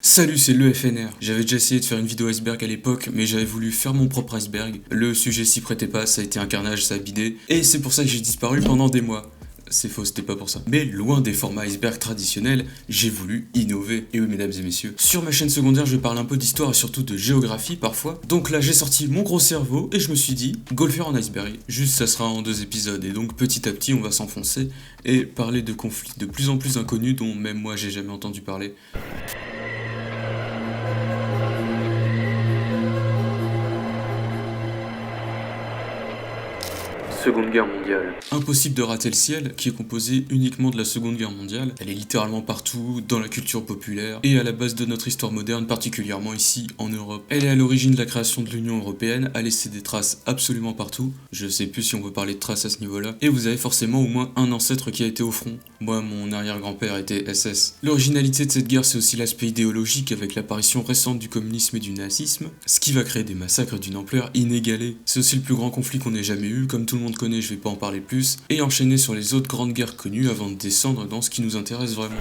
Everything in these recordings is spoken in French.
Salut, c'est le FNR. J'avais déjà essayé de faire une vidéo iceberg à l'époque, mais j'avais voulu faire mon propre iceberg. Le sujet s'y prêtait pas, ça a été un carnage, ça a bidé, et c'est pour ça que j'ai disparu pendant des mois. C'est faux, c'était pas pour ça. Mais loin des formats iceberg traditionnels, j'ai voulu innover. Et oui, mesdames et messieurs, sur ma chaîne secondaire, je parle un peu d'histoire et surtout de géographie parfois. Donc là, j'ai sorti mon gros cerveau et je me suis dit, go le faire en iceberg. Juste, ça sera en 2 épisodes. Et donc, petit à petit, on va s'enfoncer et parler de conflits de plus en plus inconnus dont même moi, j'ai jamais entendu parler. Seconde Guerre mondiale. Impossible de rater le ciel, qui est composé uniquement de la Seconde Guerre mondiale. Elle est littéralement partout, dans la culture populaire, et à la base de notre histoire moderne, particulièrement ici, en Europe. Elle est à l'origine de la création de l'Union Européenne, a laissé des traces absolument partout. Je sais plus si on peut parler de traces à ce niveau-là. Et vous avez forcément au moins un ancêtre qui a été au front. Moi, mon arrière-grand-père était SS. L'originalité de cette guerre, c'est aussi l'aspect idéologique, avec l'apparition récente du communisme et du nazisme, ce qui va créer des massacres d'une ampleur inégalée. C'est aussi le plus grand conflit qu'on ait jamais eu, comme tout le monde connaît, je vais pas en parler plus, et enchaîner sur les autres grandes guerres connues avant de descendre dans ce qui nous intéresse vraiment.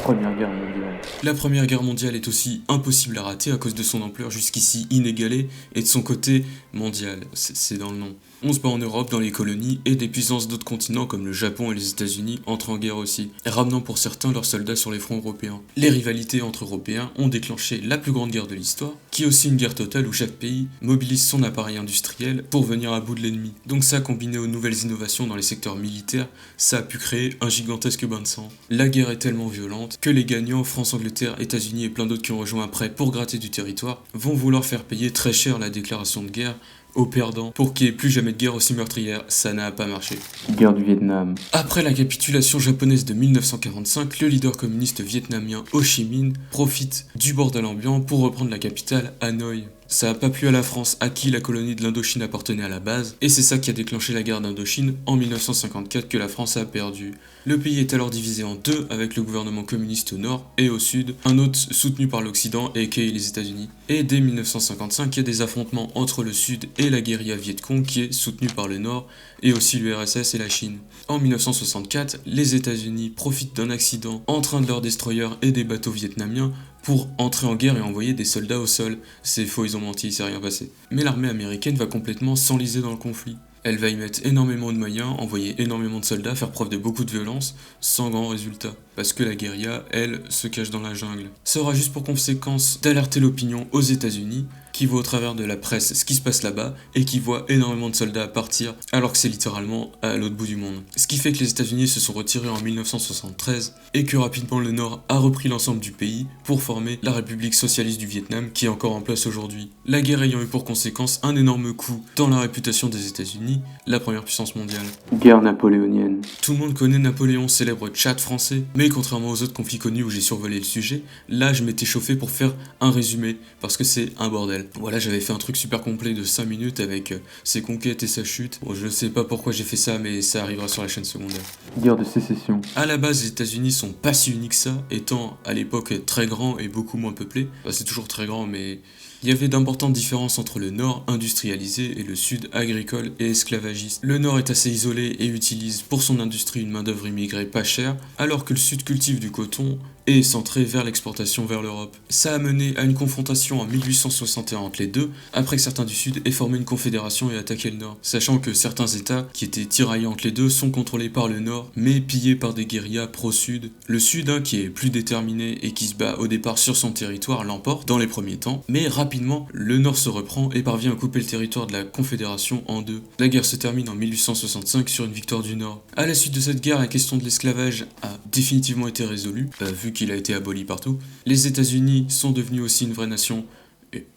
Première Guerre mondiale. La Première Guerre mondiale est aussi impossible à rater à cause de son ampleur jusqu'ici inégalée et de son côté mondial, c'est dans le nom. On se bat en Europe, dans les colonies, et des puissances d'autres continents comme le Japon et les États-Unis entrent en guerre aussi, ramenant pour certains leurs soldats sur les fronts européens. Les rivalités entre Européens ont déclenché la plus grande guerre de l'histoire, qui est aussi une guerre totale où chaque pays mobilise son appareil industriel pour venir à bout de l'ennemi. Donc ça, combiné aux nouvelles innovations dans les secteurs militaires, ça a pu créer un gigantesque bain de sang. La guerre est tellement violente que les gagnants, France, Angleterre, États-Unis et plein d'autres qui ont rejoint après pour gratter du territoire, vont vouloir faire payer très cher la déclaration de guerre aux perdants pour qu'il n'y ait plus jamais de guerre aussi meurtrière. Ça n'a pas marché. Guerre du Vietnam. Après la capitulation japonaise de 1945, le leader communiste vietnamien Ho Chi Minh profite du bordel ambiant pour reprendre la capitale, Hanoï. Ça a pas plu à la France, à qui la colonie de l'Indochine appartenait à la base, et c'est ça qui a déclenché la guerre d'Indochine en 1954 que la France a perdu. Le pays est alors divisé en deux, avec le gouvernement communiste au nord et au sud, un autre soutenu par l'Occident et les États-Unis. Et dès 1955, il y a des affrontements entre le sud et la guérilla Viet Cong qui est soutenue par le nord, et aussi l'URSS et la Chine. En 1964, les États-Unis profitent d'un accident entre un de leurs destroyers et des bateaux vietnamiens pour entrer en guerre et envoyer des soldats au sol. C'est faux, ils ont menti, il s'est rien passé. Mais l'armée américaine va complètement s'enliser dans le conflit. Elle va y mettre énormément de moyens, envoyer énormément de soldats, faire preuve de beaucoup de violence, sans grand résultat. Parce que la guérilla, elle, se cache dans la jungle. Ça aura juste pour conséquence d'alerter l'opinion aux États-Unis, qui voit au travers de la presse ce qui se passe là-bas, et qui voit énormément de soldats partir, alors que c'est littéralement à l'autre bout du monde. Ce qui fait que les États-Unis se sont retirés en 1973, et que rapidement le Nord a repris l'ensemble du pays pour former la République socialiste du Vietnam, qui est encore en place aujourd'hui. La guerre ayant eu pour conséquence un énorme coup dans la réputation des États-Unis, la première puissance mondiale. Guerre napoléonienne. Tout le monde connaît Napoléon, célèbre Tchad français, mais contrairement aux autres conflits connus où j'ai survolé le sujet, là je m'étais chauffé pour faire un résumé, parce que c'est un bordel. Voilà, j'avais fait un truc super complet de 5 minutes avec ses conquêtes et sa chute. Bon, je sais pas pourquoi j'ai fait ça, mais ça arrivera sur la chaîne secondaire. Guerre de sécession. À la base, les États-Unis sont pas si uniques que ça, étant à l'époque très grands et beaucoup moins peuplés. Enfin, c'est toujours très grand, mais il y avait d'importantes différences entre le nord industrialisé et le sud agricole et esclavagiste. Le nord est assez isolé et utilise pour son industrie une main-d'œuvre immigrée pas chère, alors que le sud cultive du coton et est centré vers l'exportation vers l'Europe. Ça a mené à une confrontation en 1861 entre les deux, après que certains du sud aient formé une confédération et attaqué le nord. Sachant que certains états qui étaient tiraillés entre les deux sont contrôlés par le nord, mais pillés par des guérillas pro-sud. Le sud, qui est plus déterminé et qui se bat au départ sur son territoire, l'emporte dans les premiers temps, mais rapidement, le nord se reprend et parvient à couper le territoire de la confédération en deux. La guerre se termine en 1865 sur une victoire du nord. À la suite de cette guerre, la question de l'esclavage a définitivement été résolue, vu qu'il a été aboli partout. Les États-Unis sont devenus aussi une vraie nation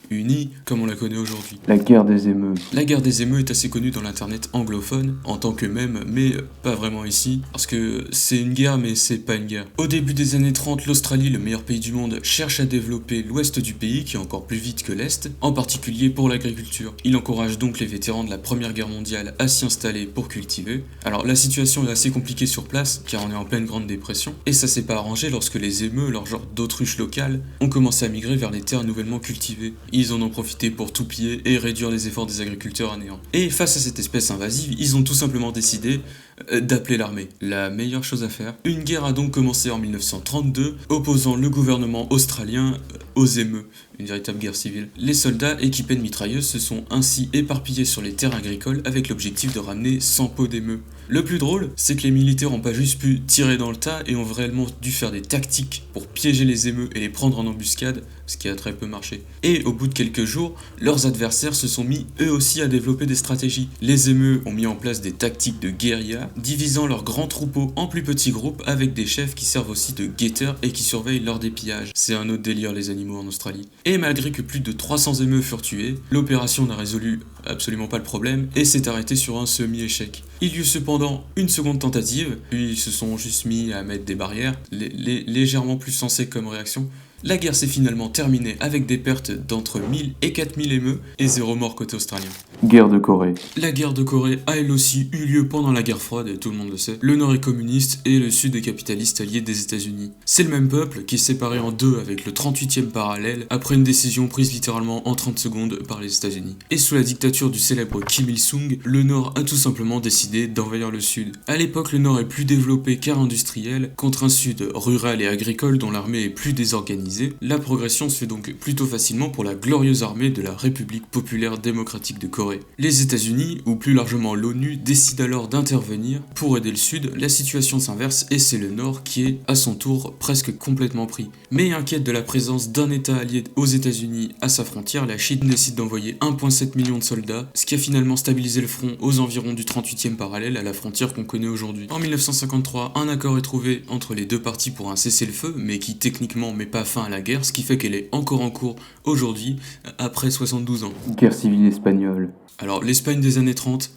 unie comme on la connaît aujourd'hui. La guerre des émeutes. La guerre des émeutes est assez connue dans l'internet anglophone en tant que mème, mais pas vraiment ici, parce que c'est une guerre mais c'est pas une guerre. Au début des années 30, l'Australie, le meilleur pays du monde, cherche à développer l'ouest du pays, qui est encore plus vite que l'est, en particulier pour l'agriculture. Il encourage donc les vétérans de la Première Guerre mondiale à s'y installer pour cultiver. Alors la situation est assez compliquée sur place, car on est en pleine grande dépression, et ça s'est pas arrangé lorsque les émeux, leur genre d'autruche locale, ont commencé à migrer vers les terres nouvellement cultivées. ils en ont profité pour tout piller et réduire les efforts des agriculteurs à néant. Et face à cette espèce invasive, ils ont tout simplement décidé d'appeler l'armée. La meilleure chose à faire. Une guerre a donc commencé en 1932, opposant le gouvernement australien aux émeus, une véritable guerre civile. Les soldats équipés de mitrailleuses se sont ainsi éparpillés sur les terres agricoles avec l'objectif de ramener 100 pots d'émeus. Le plus drôle, c'est que les militaires n'ont pas juste pu tirer dans le tas et ont vraiment dû faire des tactiques pour piéger les émeus et les prendre en embuscade, ce qui a très peu marché. Et au bout de quelques jours, leurs adversaires se sont mis eux aussi à développer des stratégies. Les émeus ont mis en place des tactiques de guérilla, divisant leurs grands troupeaux en plus petits groupes avec des chefs qui servent aussi de guetteurs et qui surveillent lors des pillages. C'est un autre délire les animaux en Australie. Et malgré que plus de 300 émeus furent tués, l'opération n'a résolu absolument pas le problème et s'est arrêtée sur un semi-échec. Il y eut cependant une seconde tentative, puis ils se sont juste mis à mettre des barrières, légèrement plus sensées comme réaction. La guerre s'est finalement terminée avec des pertes d'entre 1000 et 4000 émeus et 0 mort côté australien. Guerre de Corée. La guerre de Corée a elle aussi eu lieu pendant la guerre froide, et tout le monde le sait. Le nord est communiste et le sud est capitaliste allié des États-Unis. C'est le même peuple qui est séparé en deux avec le 38e parallèle après une décision prise littéralement en 30 secondes par les États-Unis. Et sous la dictature du célèbre Kim Il-sung, le nord a tout simplement décidé d'envahir le sud. À l'époque, le nord est plus développé car industriel, contre un sud rural et agricole dont l'armée est plus désorganisée. La progression se fait donc plutôt facilement pour la glorieuse armée de la République populaire démocratique de Corée. Les États-Unis, ou plus largement l'ONU, décident alors d'intervenir pour aider le Sud. La situation s'inverse et c'est le Nord qui est, à son tour, presque complètement pris. Mais inquiète de la présence d'un État allié aux États-Unis à sa frontière, la Chine décide d'envoyer 1,7 million de soldats, ce qui a finalement stabilisé le front aux environs du 38e parallèle à la frontière qu'on connaît aujourd'hui. En 1953, un accord est trouvé entre les deux parties pour un cessez-le-feu, mais qui techniquement met pas fin à la guerre, ce qui fait qu'elle est encore en cours aujourd'hui, après 72 ans. Guerre civile espagnole. Alors, l'Espagne des années 30,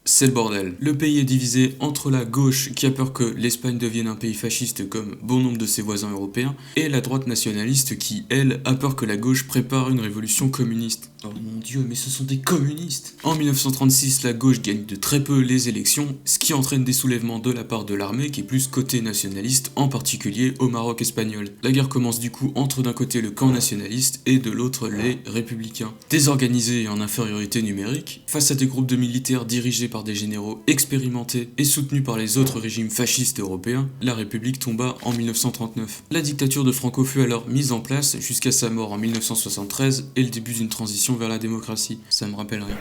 c'est le bordel. Le pays est divisé entre la gauche qui a peur que l'Espagne devienne un pays fasciste comme bon nombre de ses voisins européens, et la droite nationaliste qui, elle, a peur que la gauche prépare une révolution communiste. Oh mon dieu, mais ce sont des communistes! En 1936, la gauche gagne de très peu les élections, ce qui entraîne des soulèvements de la part de l'armée qui est plus côté nationaliste, en particulier au Maroc espagnol. La guerre commence du coup entre d'un côté le camp nationaliste et de l'autre les républicains. Désorganisés et en infériorité numérique, face à des groupes de militaires dirigés par des généraux expérimentés et soutenus par les autres régimes fascistes européens, la République tomba en 1939. La dictature de Franco fut alors mise en place jusqu'à sa mort en 1973 et le début d'une transition vers la démocratie. Ça me rappelle rien.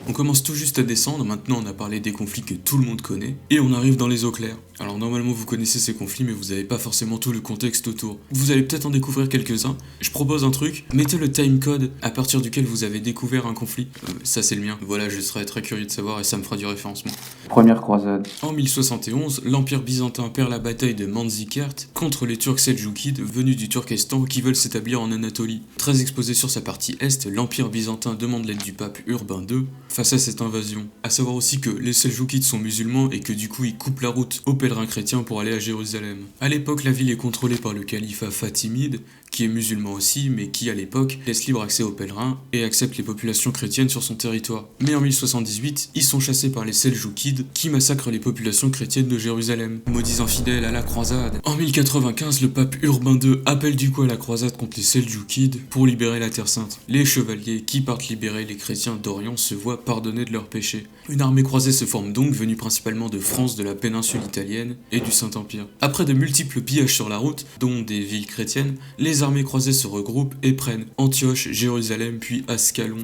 On commence tout juste à descendre, maintenant on a parlé des conflits que tout le monde connaît, et on arrive dans les eaux claires. Alors normalement vous connaissez ces conflits mais vous n'avez pas forcément tout le contexte autour. Vous allez peut-être en découvrir quelques-uns. Je propose un truc, mettez le timecode à partir duquel vous avez découvert un conflit. Ça c'est le mien. Voilà, je serais très curieux de savoir et ça me fera du référencement. Première croisade. En 1071, l'Empire byzantin perd la bataille de Manzikert contre les Turcs seldjoukides venus du Turkestan qui veulent s'établir en Anatolie. Très exposé sur sa partie est, l'Empire byzantin demande l'aide du pape Urbain II face à cette invasion. A savoir aussi que les Seljoukides sont musulmans et que du coup ils coupent la route aux pèlerins chrétiens pour aller à Jérusalem. A l'époque, la ville est contrôlée par le califat fatimide, qui est musulman aussi, mais qui à l'époque laisse libre accès aux pèlerins et accepte les populations chrétiennes sur son territoire. Mais en 1078, ils sont chassés par les Seljoukides qui massacrent les populations chrétiennes de Jérusalem, maudits infidèles à la croisade. En 1095, le pape Urbain II appelle du coup à la croisade contre les Seljoukides pour libérer la Terre Sainte. Les chevaliers qui partent libérer les chrétiens d'Orient se voient pardonner de leurs péchés. Une armée croisée se forme donc, venue principalement de France, de la péninsule italienne et du Saint-Empire. Après de multiples pillages sur la route, dont des villes chrétiennes, les armées croisées se regroupent et prennent Antioche, Jérusalem, puis Ascalon.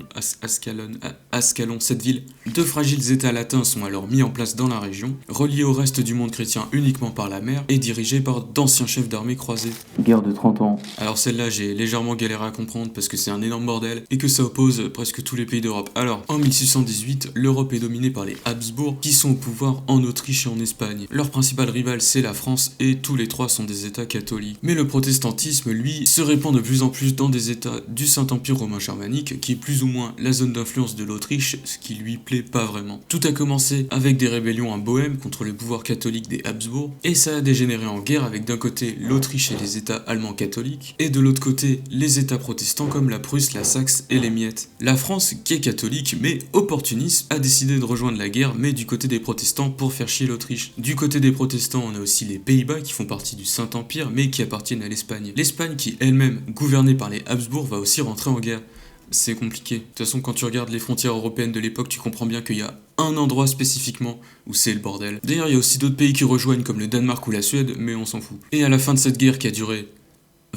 Cette ville. Deux fragiles états latins sont alors mis en place dans la région, reliés au reste du monde chrétien uniquement par la mer et dirigés par d'anciens chefs d'armée croisés. Guerre de 30 ans. Alors celle-là, j'ai légèrement galéré à comprendre parce que c'est un énorme bordel et que ça oppose presque tous les pays d'Europe. Alors, en 1618, l'Europe est dominée par les Habsbourg qui sont au pouvoir en Autriche et en Espagne. Leur principal rival, c'est la France et tous les trois sont des états catholiques. Mais le protestantisme, lui, se répand de plus en plus dans des états du Saint-Empire romain germanique qui est plus ou moins la zone d'influence de l'Autriche, ce qui lui plaît pas vraiment. Tout a commencé avec des rébellions en Bohême contre le pouvoir catholique des Habsbourg et ça a dégénéré en guerre avec d'un côté l'Autriche et les états allemands catholiques et de l'autre côté les états protestants comme la Prusse, la Saxe et les Miettes. La France, qui est catholique mais opportuniste, a décidé de rejoindre la guerre, mais du côté des protestants pour faire chier l'Autriche. Du côté des protestants, on a aussi les Pays-Bas qui font partie du Saint-Empire, mais qui appartiennent à l'Espagne. L'Espagne, qui elle-même, gouvernée par les Habsbourg, va aussi rentrer en guerre. C'est compliqué. De toute façon, quand tu regardes les frontières européennes de l'époque, tu comprends bien qu'il y a un endroit spécifiquement où c'est le bordel. D'ailleurs, il y a aussi d'autres pays qui rejoignent comme le Danemark ou la Suède, mais on s'en fout. Et à la fin de cette guerre qui a duré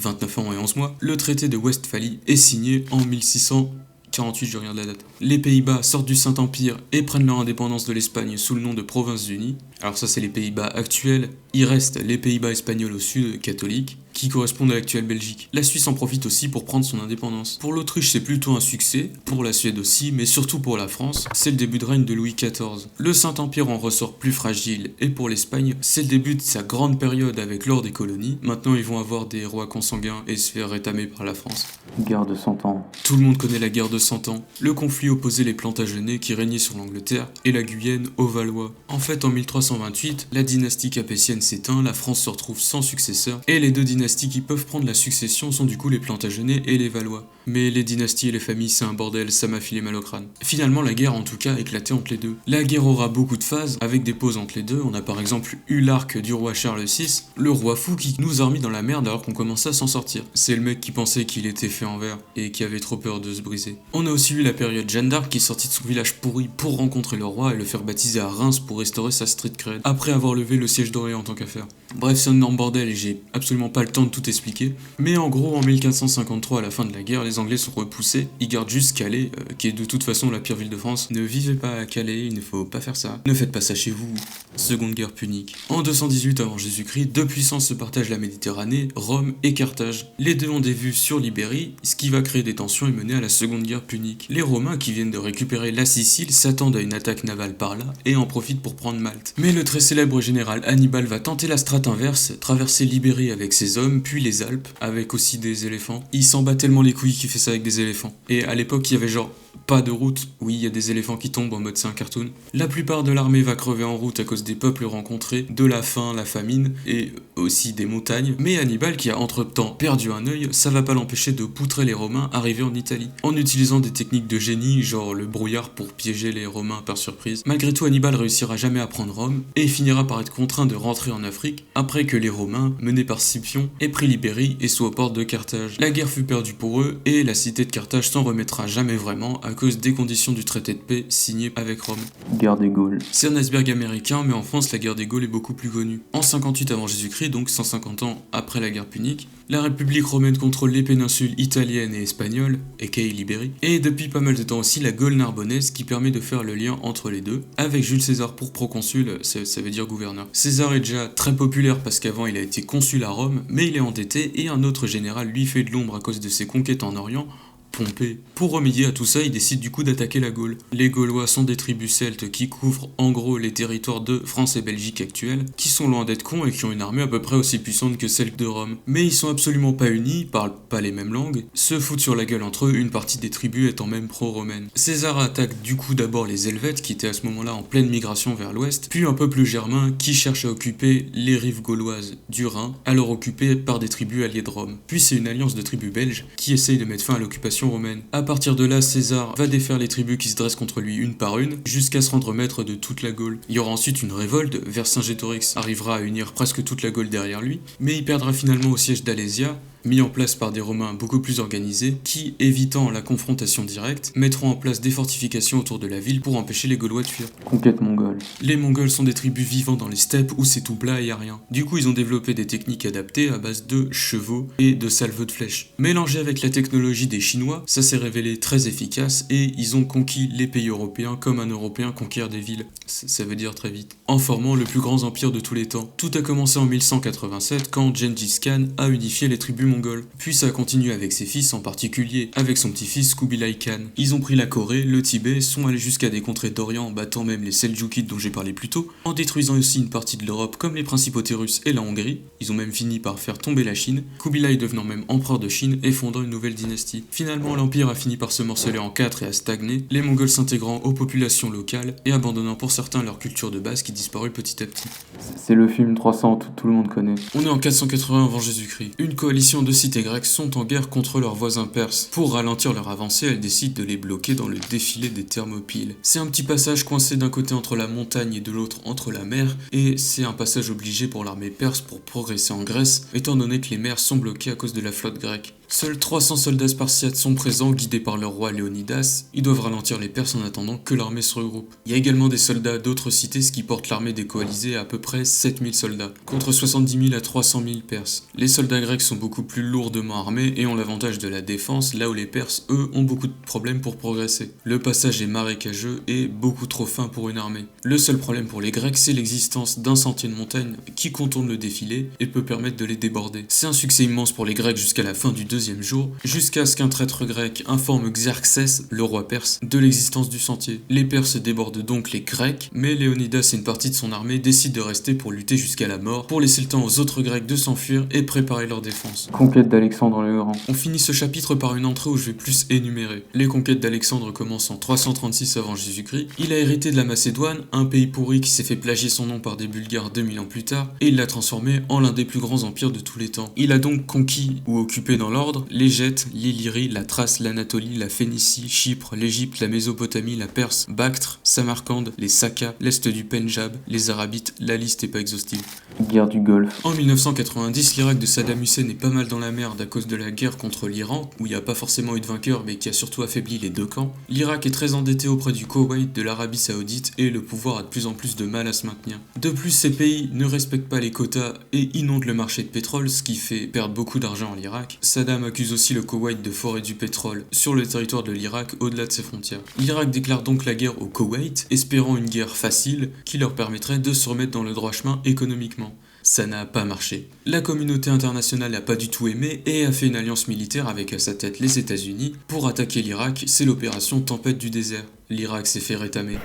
29 ans et 11 mois, le traité de Westphalie est signé en 1648, je regarde la date. Les Pays-Bas sortent du Saint-Empire et prennent leur indépendance de l'Espagne sous le nom de Provinces-Unies. Alors ça, c'est les Pays-Bas actuels. Il reste les Pays-Bas espagnols au sud, catholiques, qui correspondent à l'actuelle Belgique. La Suisse en profite aussi pour prendre son indépendance. Pour l'Autriche, c'est plutôt un succès, pour la Suède aussi, mais surtout pour la France, c'est le début de règne de Louis XIV. Le Saint-Empire en ressort plus fragile, et pour l'Espagne, c'est le début de sa grande période avec l'or des colonies. Maintenant, ils vont avoir des rois consanguins et se faire rétamer par la France. Guerre de 100 ans. Tout le monde connaît la guerre de 100 ans. Le conflit opposait les Plantagenets qui régnaient sur l'Angleterre et la Guyenne aux Valois. En fait, en 1328, la dynastie capétienne s'éteint, la France se retrouve sans successeur, et les deux dynasties qui peuvent prendre la succession sont du coup les Plantagenets et les Valois. Mais les dynasties et les familles, c'est un bordel, ça m'a filé mal au crâne. Finalement, la guerre en tout cas a éclaté entre les deux. La guerre aura beaucoup de phases, avec des pauses entre les deux. On a par exemple eu l'arc du roi Charles VI, le roi fou qui nous a remis dans la merde alors qu'on commençait à s'en sortir. C'est le mec qui pensait qu'il était fait en verre et qui avait trop peur de se briser. On a aussi eu la période Jeanne d'Arc qui est sortie de son village pourri pour rencontrer le roi et le faire baptiser à Reims pour restaurer sa street cred, après avoir levé le siège doré en tant qu'affaire. Bref, c'est un énorme bordel et j'ai absolument pas le temps de tout expliquer. Mais en gros, en 1553, à la fin de la guerre, les Anglais sont repoussés. Ils gardent juste Calais, qui est de toute façon la pire ville de France. Ne vivez pas à Calais, il ne faut pas faire ça. Ne faites pas ça chez vous. Seconde guerre punique. En 218 avant Jésus-Christ, deux puissances se partagent la Méditerranée, Rome et Carthage. Les deux ont des vues sur l'Ibérie, ce qui va créer des tensions et mener à la seconde guerre punique. Les Romains, qui viennent de récupérer la Sicile, s'attendent à une attaque navale par là et en profitent pour prendre Malte. Mais le très célèbre général Hannibal va tenter la strate inverse, traverser l'Ibérie avec ses hommes, puis les Alpes, avec aussi des éléphants. Il s'en bat tellement les couilles qu'il fait ça avec des éléphants. Et à l'époque, il y avait genre pas de route. Oui, il y a des éléphants qui tombent en mode c'est un cartoon. La plupart de l'armée va crever en route à cause des peuples rencontrés, de la faim, la famine et aussi des montagnes. Mais Hannibal, qui a entre-temps perdu un œil, ça va pas l'empêcher de poutrer les Romains arrivés en Italie, en utilisant des techniques de génie, genre le brouillard pour piéger les Romains par surprise. Malgré tout, Hannibal réussira jamais à prendre Rome et finira par être contraint de rentrer en Afrique après que les Romains, menés par Scipion, aient pris l'Ibérie et soient aux portes de Carthage. La guerre fut perdue pour eux et la cité de Carthage s'en remettra jamais vraiment à cause des conditions du traité de paix signé avec Rome. Guerre des Gaules. C'est un iceberg américain, mais en France, la guerre des Gaules est beaucoup plus connue. En 58 avant Jésus-Christ, donc 150 ans après la guerre punique, la République romaine contrôle les péninsules italiennes et espagnoles, aka l'Ibérie, et depuis pas mal de temps aussi la Gaule narbonnaise qui permet de faire le lien entre les deux, avec Jules César pour proconsul, ça veut dire gouverneur. César est déjà très populaire parce qu'avant il a été consul à Rome, mais il est endetté et un autre général lui fait de l'ombre à cause de ses conquêtes en Orient, Pompée. Pour remédier à tout ça, il décide du coup d'attaquer la Gaule. Les Gaulois sont des tribus celtes qui couvrent en gros les territoires de France et Belgique actuels, qui sont loin d'être cons et qui ont une armée à peu près aussi puissante que celle de Rome. Mais ils sont absolument pas unis, parlent pas les mêmes langues, se foutent sur la gueule entre eux, une partie des tribus étant même pro-romaines. César attaque du coup d'abord les Helvètes, qui étaient à ce moment-là en pleine migration vers l'ouest, puis un peuple germain qui cherche à occuper les rives gauloises du Rhin, alors occupées par des tribus alliées de Rome. Puis c'est une alliance de tribus belges qui essaye de mettre fin à l'occupation romaine. À partir de là, César va défaire les tribus qui se dressent contre lui une par une, jusqu'à se rendre maître de toute la Gaule. Il y aura ensuite une révolte, Vercingétorix arrivera à unir presque toute la Gaule derrière lui, mais il perdra finalement au siège d'Alésia, mis en place par des Romains beaucoup plus organisés, qui, évitant la confrontation directe, mettront en place des fortifications autour de la ville pour empêcher les Gaulois de fuir. Conquête mongole. Les Mongols sont des tribus vivant dans les steppes où c'est tout plat et y a rien. Du coup, ils ont développé des techniques adaptées à base de chevaux et de salves de flèches. Mélangés avec la technologie des Chinois, ça s'est révélé très efficace et ils ont conquis les pays européens comme un Européen conquiert des villes. Ça veut dire très vite. En formant le plus grand empire de tous les temps. Tout a commencé en 1187 quand Gengis Khan a unifié les tribus mongoles. Puis ça a continué avec ses fils, en particulier avec son petit-fils Kubilai Khan. Ils ont pris la Corée, le Tibet, sont allés jusqu'à des contrées d'Orient en battant même les Seldjoukides dont j'ai parlé plus tôt, en détruisant aussi une partie de l'Europe comme les principautés russes et la Hongrie. Ils ont même fini par faire tomber la Chine, Kubilai devenant même empereur de Chine et fondant une nouvelle dynastie. Finalement, l'empire a fini par se morceler en 4 et à stagner, les Mongols s'intégrant aux populations locales et abandonnant pour certains leur culture de base qui disparut petit à petit. C'est le film 300, tout le monde connaît. On est en 480 avant Jésus-Christ. Une coalition populations de cités grecques sont en guerre contre leurs voisins perses. Pour ralentir leur avancée, elles décident de les bloquer dans le défilé des Thermopyles. C'est un petit passage coincé d'un côté entre la montagne et de l'autre entre la mer, et c'est un passage obligé pour l'armée perse pour progresser en Grèce, étant donné que les mers sont bloquées à cause de la flotte grecque. Seuls 300 soldats spartiates sont présents, guidés par leur roi Léonidas. Ils doivent ralentir les Perses en attendant que l'armée se regroupe. Il y a également des soldats d'autres cités, ce qui porte l'armée des coalisés à peu près 7000 soldats, contre 70 000 à 300 000 Perses. Les soldats grecs sont beaucoup plus lourdement armés et ont l'avantage de la défense, là où les Perses, eux, ont beaucoup de problèmes pour progresser. Le passage est marécageux et beaucoup trop fin pour une armée. Le seul problème pour les Grecs, c'est l'existence d'un sentier de montagne qui contourne le défilé et peut permettre de les déborder. C'est un succès immense pour les Grecs jusqu'à la fin du deuxième jour, jusqu'à ce qu'un traître grec informe Xerxès, le roi perse, de l'existence du sentier. Les Perses débordent donc les Grecs, mais Léonidas et une partie de son armée décident de rester pour lutter jusqu'à la mort, pour laisser le temps aux autres Grecs de s'enfuir et préparer leur défense. Conquête d'Alexandre le Grand. On finit ce chapitre par une entrée où je vais plus énumérer. Les conquêtes d'Alexandre commencent en 336 avant Jésus-Christ. Il a hérité de la Macédoine, un pays pourri qui s'est fait plagier son nom par des Bulgares 2000 ans plus tard, et il l'a transformé en l'un des plus grands empires de tous les temps. Il a donc conquis, ou occupé dans l'ordre, les Gètes, l'Illyrie, la Thrace, l'Anatolie, la Phénicie, Chypre, l'Égypte, la Mésopotamie, la Perse, Bactre, Samarcande, les Sakas, l'Est du Pendjab, les Arabites, la liste est pas exhaustive. Guerre du Golfe. En 1990, l'Irak de Saddam Hussein est pas mal dans la merde à cause de la guerre contre l'Iran, où il n'y a pas forcément eu de vainqueur mais qui a surtout affaibli les deux camps. L'Irak est très endetté auprès du Koweït, de l'Arabie Saoudite, et le pouvoir a de plus en plus de mal à se maintenir. De plus, ces pays ne respectent pas les quotas et inondent le marché de pétrole, ce qui fait perdre beaucoup d'argent à l'Irak. Saddam accuse aussi le Koweït de forer du pétrole sur le territoire de l'Irak au-delà de ses frontières. L'Irak déclare donc la guerre au Koweït, espérant une guerre facile qui leur permettrait de se remettre dans le droit chemin économiquement. Ça n'a pas marché. La communauté internationale n'a pas du tout aimé et a fait une alliance militaire avec à sa tête les États-Unis pour attaquer l'Irak, c'est l'opération Tempête du désert. L'Irak s'est fait rétamer.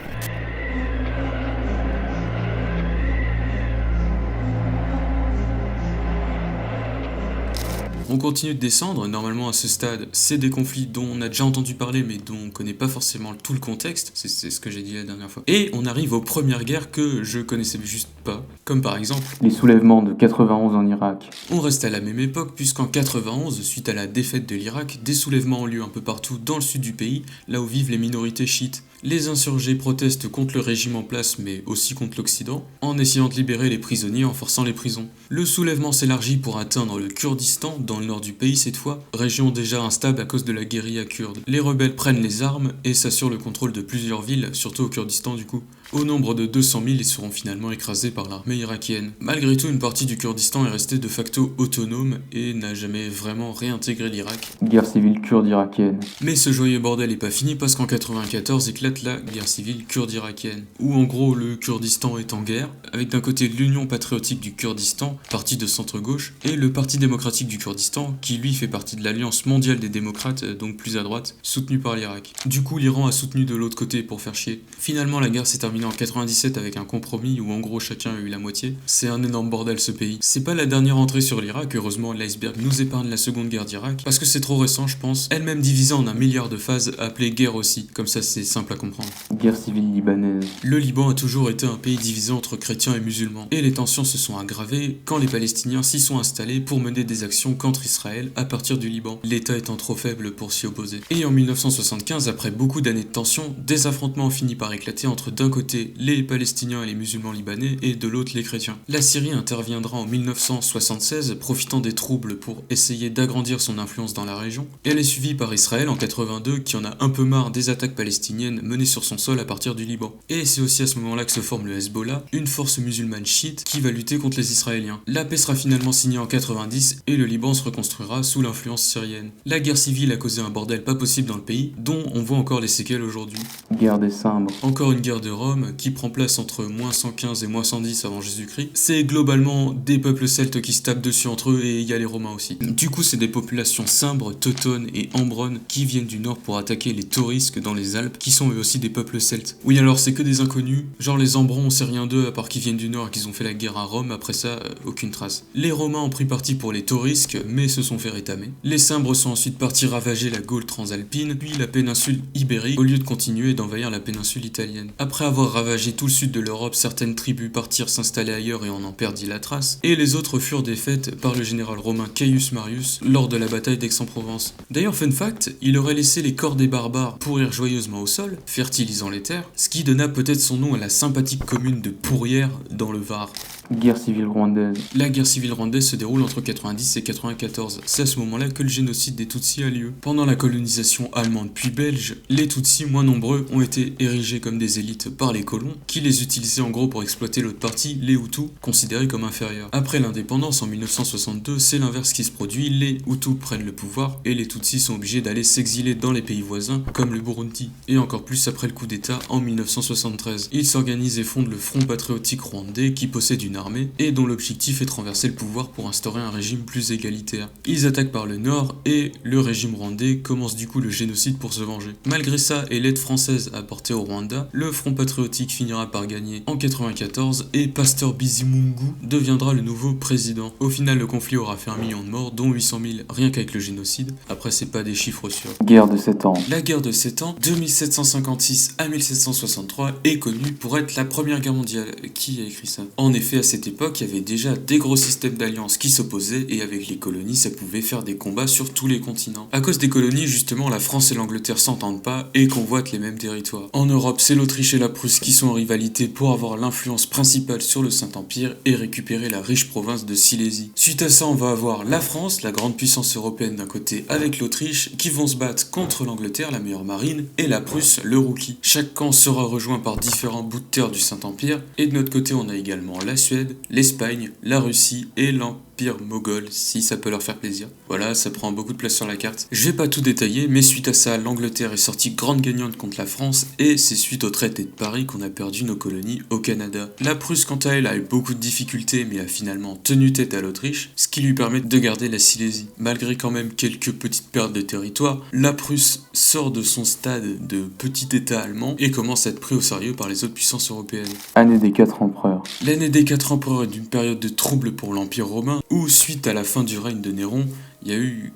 On continue de descendre, normalement à ce stade, c'est des conflits dont on a déjà entendu parler mais dont on connaît pas forcément tout le contexte, c'est ce que j'ai dit la dernière fois. Et on arrive aux premières guerres que je connaissais juste pas, comme par exemple les soulèvements de 91 en Irak. On reste à la même époque puisqu'en 91, suite à la défaite de l'Irak, des soulèvements ont lieu un peu partout dans le sud du pays, là où vivent les minorités chiites. Les insurgés protestent contre le régime en place mais aussi contre l'Occident, en essayant de libérer les prisonniers en forçant les prisons. Le soulèvement s'élargit pour atteindre le Kurdistan, dans le nord du pays cette fois, région déjà instable à cause de la guérilla kurde. Les rebelles prennent les armes et s'assurent le contrôle de plusieurs villes, surtout au Kurdistan du coup. Au nombre de 200 000, ils seront finalement écrasés par l'armée irakienne. Malgré tout, une partie du Kurdistan est restée de facto autonome et n'a jamais vraiment réintégré l'Irak. Guerre civile kurde irakienne. Mais ce joyeux bordel est pas fini parce qu'en 94 éclate la guerre civile kurde irakienne, où en gros le Kurdistan est en guerre, avec d'un côté l'Union patriotique du Kurdistan, parti de centre-gauche, et le Parti démocratique du Kurdistan, qui lui fait partie de l'Alliance mondiale des démocrates, donc plus à droite, soutenu par l'Irak. Du coup, l'Iran a soutenu de l'autre côté pour faire chier. Finalement, la guerre s'est terminée en 97 avec un compromis où en gros chacun a eu la moitié. C'est un énorme bordel ce pays. C'est pas la dernière entrée sur l'Irak, heureusement l'iceberg nous épargne la seconde guerre d'Irak, parce que c'est trop récent je pense, elle-même divisée en 1 milliard de phases, appelée guerre aussi, comme ça c'est simple à comprendre. Guerre civile libanaise. Le Liban a toujours été un pays divisé entre chrétiens et musulmans, et les tensions se sont aggravées quand les Palestiniens s'y sont installés pour mener des actions contre Israël à partir du Liban, l'État étant trop faible pour s'y opposer. Et en 1975, après beaucoup d'années de tensions, des affrontements ont fini par éclater entre d'un côté les Palestiniens et les musulmans libanais et de l'autre les chrétiens. La Syrie interviendra en 1976, profitant des troubles pour essayer d'agrandir son influence dans la région. Elle est suivie par Israël en 82 qui en a un peu marre des attaques palestiniennes menées sur son sol à partir du Liban. Et c'est aussi à ce moment-là que se forme le Hezbollah, une force musulmane chiite qui va lutter contre les Israéliens. La paix sera finalement signée en 90 et le Liban se reconstruira sous l'influence syrienne. La guerre civile a causé un bordel pas possible dans le pays, dont on voit encore les séquelles aujourd'hui. Guerre des Cimbres. Encore une guerre de Rome qui prend place entre moins 115 et moins 110 avant Jésus-Christ. C'est globalement des peuples celtes qui se tapent dessus entre eux et il y a les Romains aussi. Du coup, c'est des populations cimbres, teutones et ambrones qui viennent du nord pour attaquer les taurisques dans les Alpes, qui sont eux aussi des peuples celtes. Oui, alors c'est que des inconnus, genre les ambrons on sait rien d'eux à part qu'ils viennent du nord et qu'ils ont fait la guerre à Rome, après ça, aucune trace. Les Romains ont pris parti pour les taurisques, mais se sont fait rétamer. Les cimbres sont ensuite partis ravager la Gaule transalpine, puis la péninsule ibérique, au lieu de continuer d'envahir la péninsule italienne. Après avoir avoir ravagé tout le sud de l'Europe, certaines tribus partirent s'installer ailleurs et on en perdit la trace, et les autres furent défaites par le général romain Caius Marius lors de la bataille d'Aix-en-Provence. D'ailleurs, fun fact, il aurait laissé les corps des barbares pourrir joyeusement au sol, fertilisant les terres, ce qui donna peut-être son nom à la sympathique commune de Pourrières dans le Var. Guerre civile rwandaise. La guerre civile rwandaise se déroule entre 90 et 94. C'est à ce moment-là que le génocide des Tutsis a lieu. Pendant la colonisation allemande puis belge, les Tutsis moins nombreux ont été érigés comme des élites par les colons, qui les utilisaient en gros pour exploiter l'autre partie, les Hutus, considérés comme inférieurs. Après l'indépendance en 1962, c'est l'inverse qui se produit, les Hutus prennent le pouvoir et les Tutsis sont obligés d'aller s'exiler dans les pays voisins, comme le Burundi. Et encore plus après le coup d'État en 1973. Ils s'organisent et fondent le Front patriotique rwandais qui possède une armée et dont l'objectif est de renverser le pouvoir pour instaurer un régime plus égalitaire. Ils attaquent par le nord et le régime rwandais commence du coup le génocide pour se venger. Malgré ça et l'aide française apportée au Rwanda, le Front patriotique finira par gagner en 94 et Pasteur Bizimungu deviendra le nouveau président. Au final, le conflit aura fait 1 million de morts, dont 800 000 rien qu'avec le génocide. Après, c'est pas des chiffres sûrs. Guerre de 7 ans. La guerre de 7 ans, de 1756 à 1763, est connue pour être la première guerre mondiale. Qui a écrit ça? En effet, à cette époque, il y avait déjà des gros systèmes d'alliances qui s'opposaient et avec les colonies, ça pouvait faire des combats sur tous les continents. À cause des colonies, justement, la France et l'Angleterre s'entendent pas et convoitent les mêmes territoires. En Europe, c'est l'Autriche et la Prusse qui sont en rivalité pour avoir l'influence principale sur le Saint-Empire et récupérer la riche province de Silésie. Suite à ça, on va avoir la France, la grande puissance européenne d'un côté, avec l'Autriche, qui vont se battre contre l'Angleterre, la meilleure marine, et la Prusse, le rookie. Chaque camp sera rejoint par différents bouts de terre du Saint-Empire, et de notre côté, on a également la Suède, l'Espagne, la Russie et l'Empire moghol, si ça peut leur faire plaisir. Voilà, ça prend beaucoup de place sur la carte. Je vais pas tout détailler, mais suite à ça, l'Angleterre est sortie grande gagnante contre la France, et c'est suite au traité de Paris qu'on a perdu nos colonies au Canada. La Prusse, quant à elle, a eu beaucoup de difficultés, mais a finalement tenu tête à l'Autriche, ce qui lui permet de garder la Silésie. Malgré quand même quelques petites pertes de territoire, la Prusse sort de son stade de petit état allemand et commence à être pris au sérieux par les autres puissances européennes. Année des 4 empereurs. L'année des 4 empereurs est d'une période de trouble pour l'Empire romain, où suite à la fin du règne de Néron, il y a eu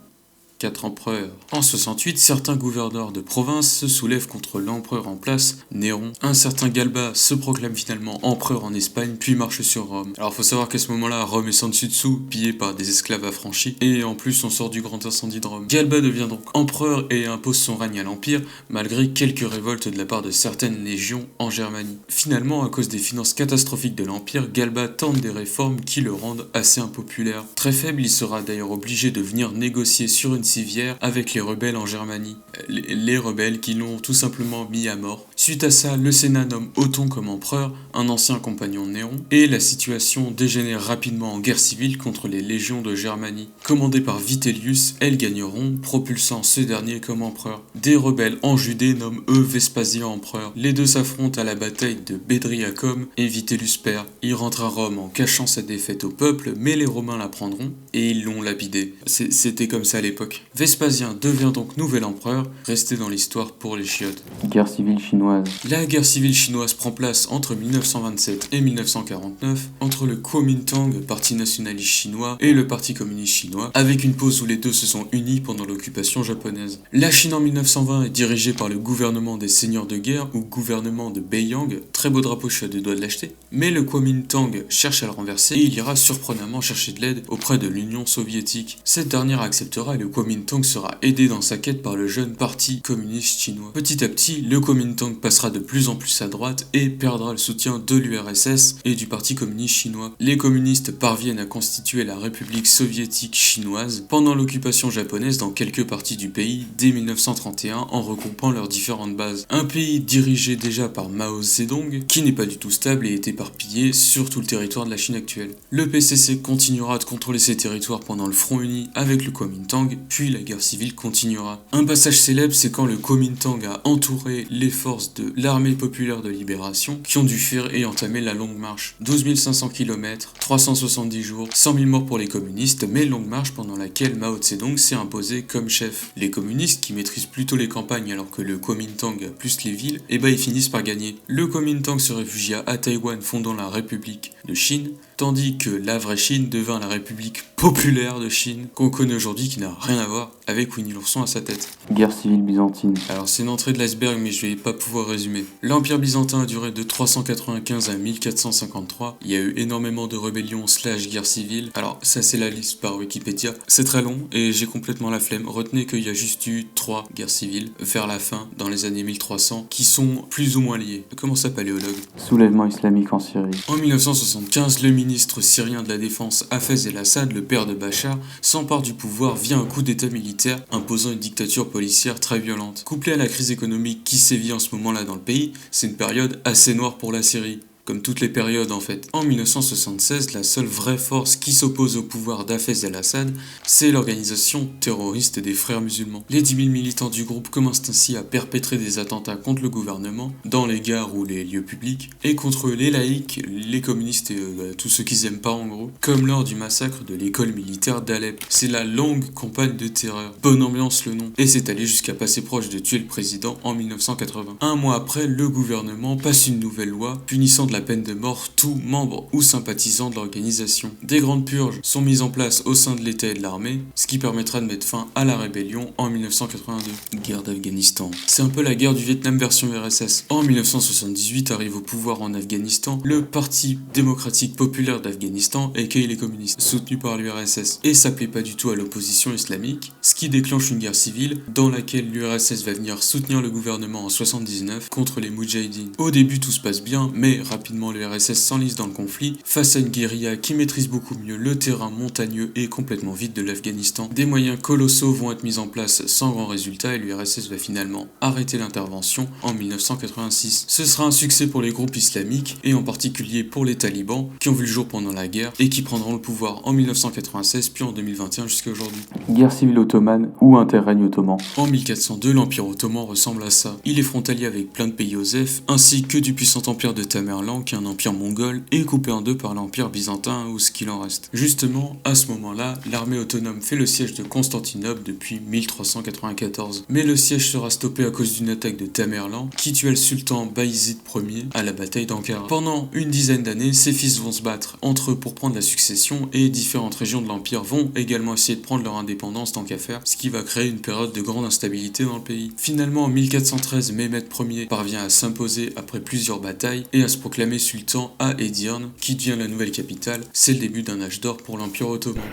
4 empereurs. En 68, certains gouverneurs de province se soulèvent contre l'empereur en place, Néron. Un certain Galba se proclame finalement empereur en Espagne, puis marche sur Rome. Alors faut savoir qu'à ce moment-là, Rome est sans dessus dessous, pillée par des esclaves affranchis, et en plus on sort du grand incendie de Rome. Galba devient donc empereur et impose son règne à l'Empire, malgré quelques révoltes de la part de certaines légions en Germanie. Finalement, à cause des finances catastrophiques de l'Empire, Galba tente des réformes qui le rendent assez impopulaire. Très faible, il sera d'ailleurs obligé de venir négocier sur une civière avec les rebelles en Germanie. Les rebelles qui l'ont tout simplement mis à mort. Suite à ça, le Sénat nomme Othon comme empereur, un ancien compagnon de Néron, et la situation dégénère rapidement en guerre civile contre les légions de Germanie. Commandées par Vitellius, elles gagneront, propulsant ce dernier comme empereur. Des rebelles en Judée nomment eux Vespasien empereur. Les deux s'affrontent à la bataille de Bedriacum et Vitellius perd. Il rentre à Rome en cachant sa défaite au peuple, mais les Romains la prendront et ils l'ont lapidé. C'était comme ça à l'époque. Vespasien devient donc nouvel empereur, resté dans l'histoire pour les chiottes. Guerre civile chinoise. La guerre civile chinoise prend place entre 1927 et 1949, entre le Kuomintang, parti nationaliste chinois, et le parti communiste chinois, avec une pause où les deux se sont unis pendant l'occupation japonaise. La Chine en 1920 est dirigée par le gouvernement des seigneurs de guerre, ou gouvernement de Beiyang, très beau drapeau, je suis à 2 doigts de l'acheter, mais le Kuomintang cherche à le renverser et il ira surprenamment chercher de l'aide auprès de l'Union soviétique. Cette dernière acceptera et le Kuomintang sera aidé dans sa quête par le jeune parti communiste chinois. Petit à petit, le Kuomintang passera de plus en plus à droite et perdra le soutien de l'URSS et du parti communiste chinois. Les communistes parviennent à constituer la République soviétique chinoise pendant l'occupation japonaise dans quelques parties du pays dès 1931 en regroupant leurs différentes bases. Un pays dirigé déjà par Mao Zedong qui n'est pas du tout stable et est éparpillé sur tout le territoire de la Chine actuelle. Le PCC continuera de contrôler ces territoires pendant le Front uni avec le Kuomintang, puis la guerre civile continuera. Un passage célèbre, c'est quand le Kuomintang a entouré les forces de l'armée populaire de libération qui ont dû fuir et entamer la longue marche. 12 500 km, 370 jours, 100 000 morts pour les communistes, mais longue marche pendant laquelle Mao Zedong s'est imposé comme chef. Les communistes, qui maîtrisent plutôt les campagnes alors que le Kuomintang a plus les villes, ils finissent par gagner. Le Kuomintang se réfugia à Taïwan, fondant la République de Chine. tandis que la vraie Chine devint la République populaire de Chine qu'on connaît aujourd'hui, qui n'a rien à voir avec Winnie l'ourson à sa tête. Guerre civile byzantine. Alors c'est une entrée de l'iceberg, mais je vais pas pouvoir résumer. L'Empire byzantin a duré de 395 à 1453. Il y a eu énormément de rébellions / guerres civiles. Alors ça c'est la liste par Wikipédia. C'est très long et j'ai complètement la flemme. Retenez qu'il y a juste eu 3 guerres civiles vers la fin, dans les années 1300, qui sont plus ou moins liées. Comment ça, paléologue? Soulèvement islamique en Syrie. En 1975, le ministre syrien de la Défense Hafez el-Assad, le père de Bachar, s'empare du pouvoir via un coup d'état militaire imposant une dictature policière très violente. Couplé à la crise économique qui sévit en ce moment-là dans le pays, c'est une période assez noire pour la Syrie. Comme toutes les périodes en fait. En 1976, la seule vraie force qui s'oppose au pouvoir d'Hafez el-Assad, c'est l'organisation terroriste des Frères musulmans. Les 10 000 militants du groupe commencent ainsi à perpétrer des attentats contre le gouvernement, dans les gares ou les lieux publics, et contre les laïcs, les communistes et tous ceux qu'ils aiment pas en gros, comme lors du massacre de l'école militaire d'Alep. C'est la longue campagne de terreur. Bonne ambiance le nom. Et c'est allé jusqu'à passer proche de tuer le président en 1980. Un mois après, le gouvernement passe une nouvelle loi punissant de la peine de mort tout membre ou sympathisant de l'organisation. Des grandes purges sont mises en place au sein de l'État et de l'armée, ce qui permettra de mettre fin à la rébellion en 1982. Guerre d'Afghanistan. C'est un peu la guerre du Vietnam version URSS. En 1978 arrive au pouvoir en Afghanistan le Parti démocratique populaire d'Afghanistan, aka les communistes, soutenu par l'URSS, et ça plaît pas du tout à l'opposition islamique, ce qui déclenche une guerre civile dans laquelle l'URSS va venir soutenir le gouvernement en 79 contre les Moudjahidines. Au début tout se passe bien, mais rapidement l'URSS s'enlise dans le conflit face à une guérilla qui maîtrise beaucoup mieux le terrain montagneux et complètement vide de l'Afghanistan. Des moyens colossaux vont être mis en place sans grand résultat et l'URSS va finalement arrêter l'intervention en 1986. Ce sera un succès pour les groupes islamiques et en particulier pour les talibans qui ont vu le jour pendant la guerre et qui prendront le pouvoir en 1996 puis en 2021 jusqu'à aujourd'hui. Guerre civile ottomane ou interrègne ottoman. En 1402, l'Empire ottoman ressemble à ça. Il est frontalier avec plein de pays OSEF ainsi que du puissant empire de Tamerlan qui est un empire mongol et coupé en deux par l'empire byzantin ou ce qu'il en reste. Justement, à ce moment-là, l'armée autonome fait le siège de Constantinople depuis 1394. Mais le siège sera stoppé à cause d'une attaque de Tamerlan qui tua le sultan Bayezid Ier à la bataille d'Ankara. Pendant une dizaine d'années, ses fils vont se battre entre eux pour prendre la succession et différentes régions de l'empire vont également essayer de prendre leur indépendance tant qu'à faire, ce qui va créer une période de grande instabilité dans le pays. Finalement, en 1413, Mehmed Ier parvient à s'imposer après plusieurs batailles et à se proclamer sultan à Edirne, qui devient la nouvelle capitale. C'est le début d'un âge d'or pour l'Empire ottoman.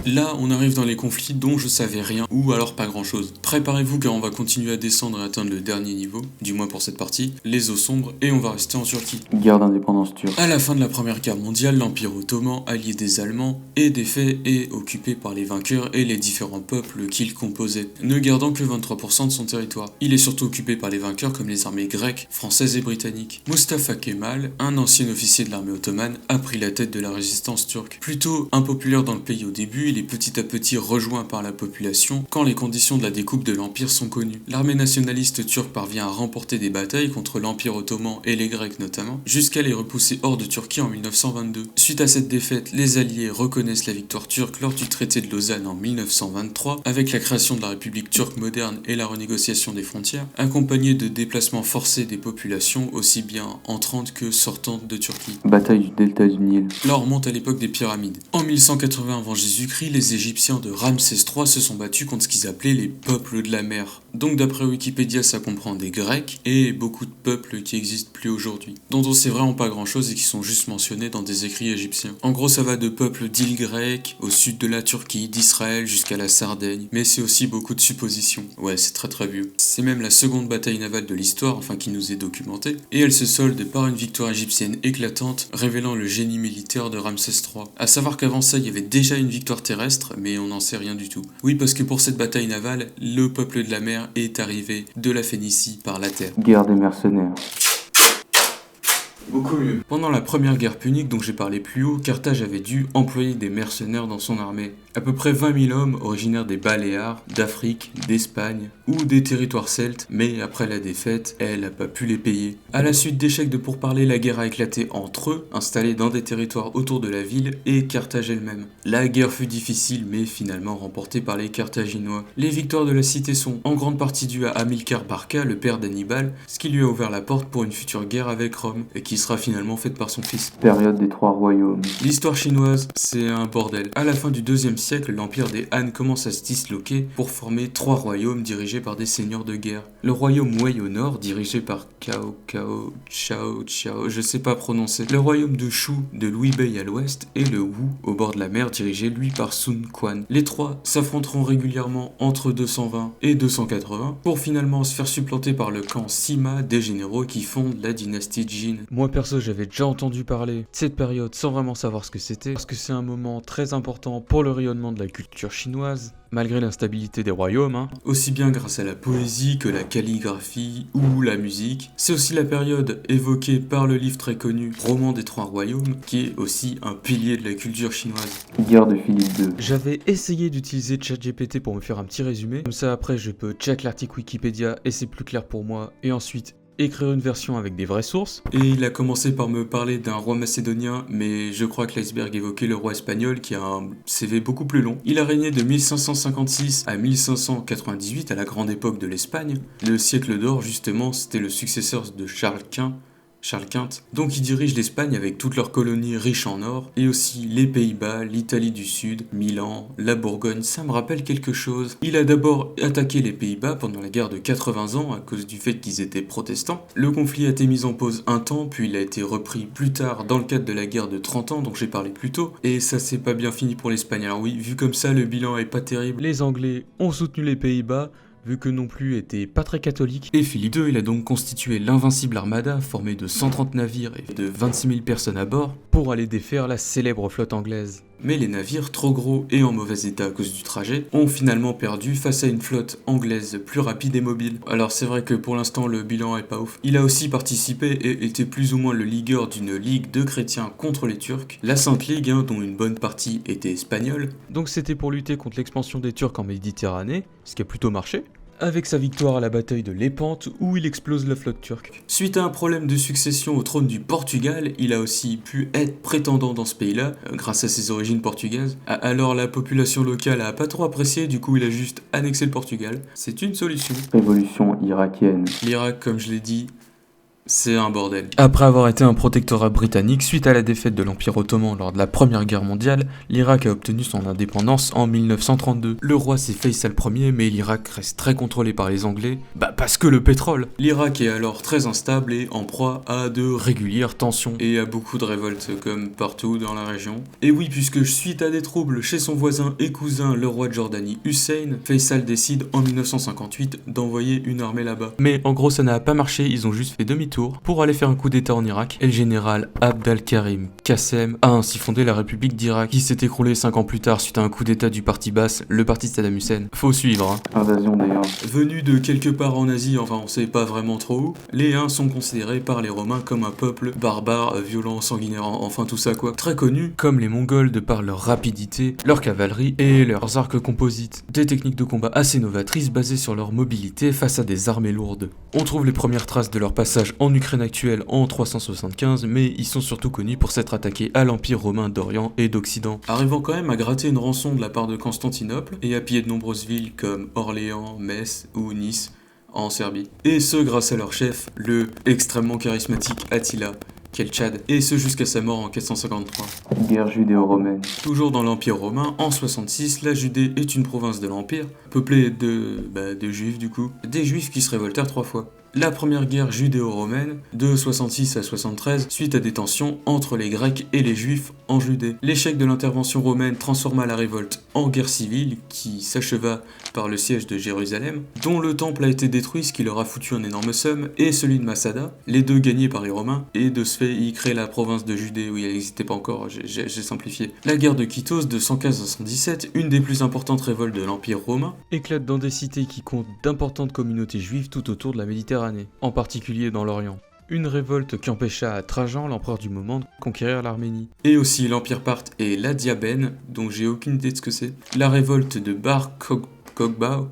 Là, on arrive dans les conflits dont je savais rien, ou alors pas grand chose. Préparez-vous car on va continuer à descendre et atteindre le dernier niveau, du moins pour cette partie, les eaux sombres, et on va rester en Turquie. Guerre d'indépendance turque. À la fin de la Première Guerre mondiale, l'Empire ottoman, allié des Allemands, est défait et occupé par les vainqueurs et les différents peuples qu'il composait, ne gardant que 23% de son territoire. Il est surtout occupé par les vainqueurs comme les armées grecques, françaises et britanniques. Mustafa Kemal, un ancien officier de l'armée ottomane, a pris la tête de la résistance turque. Plutôt impopulaire dans le pays au début, il est petit à petit rejoint par la population quand les conditions de la découpe de l'Empire sont connues. L'armée nationaliste turque parvient à remporter des batailles contre l'Empire ottoman et les Grecs notamment, jusqu'à les repousser hors de Turquie en 1922. Suite à cette défaite, les Alliés reconnaissent la victoire turque lors du traité de Lausanne en 1923, avec la création de la République turque moderne et la renégociation des frontières, accompagnée de déplacements forcés des populations aussi bien entrantes que sortantes de Turquie. Bataille du delta du Nil. Là on remonte à l'époque des pyramides. En 1180 avant Jésus-Christ, les Égyptiens de Ramsès III se sont battus contre ce qu'ils appelaient les peuples de la mer. Donc d'après Wikipédia, ça comprend des Grecs et beaucoup de peuples qui existent plus aujourd'hui, dont on sait vraiment pas grand chose et qui sont juste mentionnés dans des écrits égyptiens. En gros, ça va de peuples d'îles grecques au sud de la Turquie, d'Israël jusqu'à la Sardaigne, mais c'est aussi beaucoup de suppositions. Ouais, c'est très très vieux. C'est même la seconde bataille navale de l'histoire, enfin qui nous est documentée, et elle se solde par une victoire égyptienne éclatante, révélant le génie militaire de Ramsès III. À savoir qu'avant ça, il y avait déjà une victoire terrestre, mais on n'en sait rien du tout. Oui, parce que pour cette bataille navale, le peuple de la mer est arrivé de la Phénicie par la terre. Guerre des mercenaires. Beaucoup mieux. Pendant la première guerre punique dont j'ai parlé plus haut, Carthage avait dû employer des mercenaires dans son armée. À peu près 20 000 hommes originaires des Baléares, d'Afrique, d'Espagne ou des territoires celtes, mais après la défaite, elle n'a pas pu les payer. À la suite d'échecs de pourparlers, la guerre a éclaté entre eux, installés dans des territoires autour de la ville, et Carthage elle-même. La guerre fut difficile, mais finalement remportée par les Carthaginois. Les victoires de la cité sont en grande partie dues à Hamilcar Barca, le père d'Hannibal, ce qui lui a ouvert la porte pour une future guerre avec Rome, et qui sera finalement faite par son fils. Période des trois royaumes. L'histoire chinoise, c'est un bordel. À la fin du 2e siècle, l'empire des Han commence à se disloquer pour former 3 royaumes dirigés par des seigneurs de guerre. Le royaume Wei au nord, dirigé par Chao, je sais pas prononcer. Le royaume de Shu de Liu Bei à l'ouest, et le Wu au bord de la mer, dirigé lui par Sun Quan. Les 3 s'affronteront régulièrement entre 220 et 280 pour finalement se faire supplanter par le camp Sima des généraux qui fondent la dynastie Jin. Moi perso, j'avais déjà entendu parler de cette période sans vraiment savoir ce que c'était, parce que c'est un moment très important pour le rayonnement de la culture chinoise, malgré l'instabilité des royaumes, aussi bien grâce à la poésie que la calligraphie ou la musique. C'est aussi la période évoquée par le livre très connu Roman des Trois Royaumes, qui est aussi un pilier de la culture chinoise. Guerre de Philippe II. J'avais essayé d'utiliser ChatGPT pour me faire un petit résumé, comme ça après je peux check l'article Wikipédia et c'est plus clair pour moi, et ensuite écrire une version avec des vraies sources. Et il a commencé par me parler d'un roi macédonien, mais je crois que l'iceberg évoquait le roi espagnol qui a un CV beaucoup plus long. Il a régné de 1556 à 1598 à la grande époque de l'Espagne. Le siècle d'or justement, c'était le successeur de Charles Quint. Donc il dirige l'Espagne avec toutes leurs colonies riches en or, et aussi les Pays-Bas, l'Italie du Sud, Milan, la Bourgogne, ça me rappelle quelque chose. Il a d'abord attaqué les Pays-Bas pendant la guerre de 80 ans à cause du fait qu'ils étaient protestants. Le conflit a été mis en pause un temps, puis il a été repris plus tard dans le cadre de la guerre de 30 ans dont j'ai parlé plus tôt, et ça s'est pas bien fini pour l'Espagne. Alors oui, vu comme ça, le bilan est pas terrible. Les Anglais ont soutenu les Pays-Bas, vu que non plus était pas très catholique. Et Philippe II, il a donc constitué l'invincible armada, formée de 130 navires et de 26 000 personnes à bord, pour aller défaire la célèbre flotte anglaise. Mais les navires, trop gros et en mauvais état à cause du trajet, ont finalement perdu face à une flotte anglaise plus rapide et mobile. Alors c'est vrai que pour l'instant le bilan est pas ouf. Il a aussi participé et était plus ou moins le leader d'une ligue de chrétiens contre les Turcs, la Sainte Ligue, dont une bonne partie était espagnole. Donc c'était pour lutter contre l'expansion des Turcs en Méditerranée, ce qui a plutôt marché, avec sa victoire à la bataille de Lépante où il explose la flotte turque. Suite à un problème de succession au trône du Portugal, il a aussi pu être prétendant dans ce pays-là, grâce à ses origines portugaises. Alors la population locale a pas trop apprécié, du coup il a juste annexé le Portugal. C'est une solution. Révolution irakienne. L'Irak, comme je l'ai dit, c'est un bordel. Après avoir été un protectorat britannique, suite à la défaite de l'Empire ottoman lors de la Première Guerre mondiale, l'Irak a obtenu son indépendance en 1932. Le roi c'est Faisal Ier, mais l'Irak reste très contrôlé par les Anglais, parce que le pétrole. L'Irak est alors très instable et en proie à de régulières tensions et à beaucoup de révoltes comme partout dans la région. Et oui, puisque suite à des troubles chez son voisin et cousin, le roi de Jordanie Hussein, Faisal décide en 1958 d'envoyer une armée là-bas. Mais en gros ça n'a pas marché, ils ont juste fait demi-tour pour aller faire un coup d'état en Irak, et le général Abd al-Karim Qassem a ainsi fondé la République d'Irak, qui s'est écroulée 5 ans plus tard suite à un coup d'état du parti basse, le parti de Saddam Hussein. Faut suivre. Invasion des Huns. Venus de quelque part en Asie, enfin on sait pas vraiment trop où, les Huns sont considérés par les Romains comme un peuple barbare, violent, sanguinaire, enfin tout ça quoi. Très connu comme les Mongols de par leur rapidité, leur cavalerie et leurs arcs composites. Des techniques de combat assez novatrices basées sur leur mobilité face à des armées lourdes. On trouve les premières traces de leur passage en Ukraine actuelle en 375, mais ils sont surtout connus pour s'être attaqués à l'Empire romain d'Orient et d'Occident, arrivant quand même à gratter une rançon de la part de Constantinople et à piller de nombreuses villes comme Orléans, Metz ou Nice en Serbie. Et ce grâce à leur chef, le extrêmement charismatique Attila, qu'est Tchad, et ce jusqu'à sa mort en 453. Guerre judéo-romaine. Toujours dans l'Empire romain, en 66, la Judée est une province de l'Empire, peuplée de juifs du coup, des juifs qui se révoltèrent 3 fois. La première guerre judéo-romaine, de 66 à 73, suite à des tensions entre les Grecs et les Juifs en Judée. L'échec de l'intervention romaine transforma la révolte en guerre civile, qui s'acheva par le siège de Jérusalem, dont le temple a été détruit, ce qui leur a foutu un énorme somme, et celui de Massada, les deux gagnés par les Romains, et de ce fait, ils créent la province de Judée, où elle n'existait pas encore, j'ai simplifié. La guerre de Kittos, de 115 à 117, une des plus importantes révoltes de l'Empire romain, éclate dans des cités qui comptent d'importantes communautés juives tout autour de la Méditerranée, en particulier dans l'Orient. une révolte qui empêcha Trajan, l'empereur du moment, de conquérir l'Arménie. Et aussi l'Empire parthe et la Diabène, dont j'ai aucune idée de ce que c'est. La révolte de Bar Kokhba,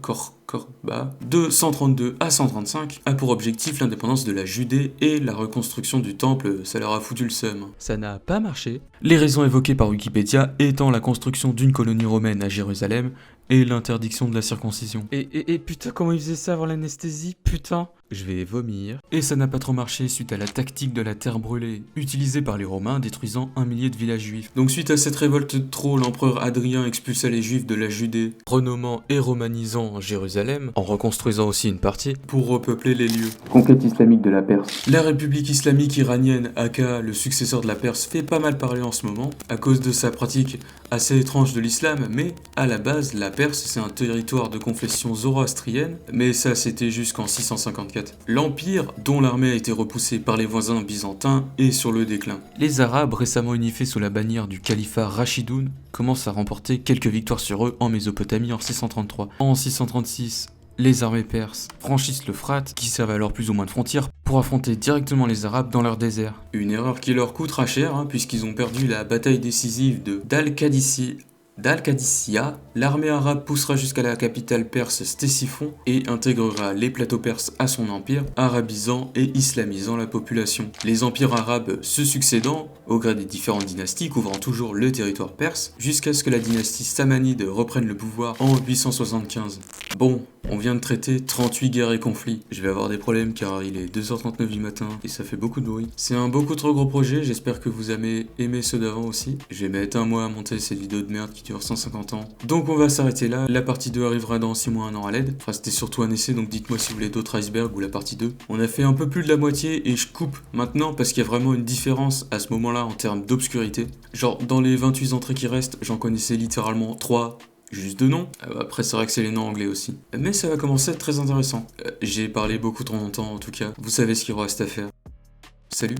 de 132 à 135 a pour objectif l'indépendance de la Judée et la reconstruction du temple, ça leur a foutu le seum. Ça n'a pas marché. Les raisons évoquées par Wikipédia étant la construction d'une colonie romaine à Jérusalem et l'interdiction de la circoncision. Et putain, comment ils faisaient ça avant l'anesthésie, putain. Je vais vomir. Et ça n'a pas trop marché suite à la tactique de la terre brûlée, utilisée par les Romains détruisant 1 millier de villages juifs. Donc suite à cette révolte de trop, l'empereur Hadrien expulsa les juifs de la Judée, renommant et romanisant Jérusalem, en reconstruisant aussi une partie, pour repeupler les lieux. Conquête islamique de la Perse. La République islamique iranienne, aka le successeur de la Perse, fait pas mal parler en ce moment, à cause de sa pratique assez étrange de l'islam, mais à la base, la Perse c'est un territoire de confession zoroastrienne, mais ça c'était jusqu'en 654. L'Empire, dont l'armée a été repoussée par les voisins byzantins, est sur le déclin. Les Arabes, récemment unifiés sous la bannière du califat Rachidoun, commencent à remporter quelques victoires sur eux en Mésopotamie en 633. En 636, les armées perses franchissent l'Euphrate, qui servent alors plus ou moins de frontière, pour affronter directement les Arabes dans leur désert. Une erreur qui leur coûtera cher, puisqu'ils ont perdu la bataille décisive d'Al-Qadisiyah, l'armée arabe poussera jusqu'à la capitale perse Ctésiphon et intégrera les plateaux perses à son empire, arabisant et islamisant la population. Les empires arabes se succédant, au gré des différentes dynasties couvrant toujours le territoire perse, jusqu'à ce que la dynastie samanide reprenne le pouvoir en 875. Bon, on vient de traiter 38 guerres et conflits. Je vais avoir des problèmes car il est 2h39 du matin et ça fait beaucoup de bruit. C'est un beaucoup trop gros projet, j'espère que vous avez aimé ceux d'avant aussi. Je vais mettre un mois à monter cette vidéo de merde qui dure 150 ans. Donc on va s'arrêter là, la partie 2 arrivera dans 6 mois, 1 an à l'aide. Enfin c'était surtout un essai, donc dites-moi si vous voulez d'autres icebergs ou la partie 2. On a fait un peu plus de la moitié et je coupe maintenant parce qu'il y a vraiment une différence à ce moment-là en termes d'obscurité. Genre dans les 28 entrées qui restent, j'en connaissais littéralement 3. Juste de noms. Après c'est vrai que c'est les noms anglais aussi. Mais ça va commencer à être très intéressant. J'ai parlé beaucoup trop longtemps en tout cas. Vous savez ce qu'il vous reste à faire. Salut.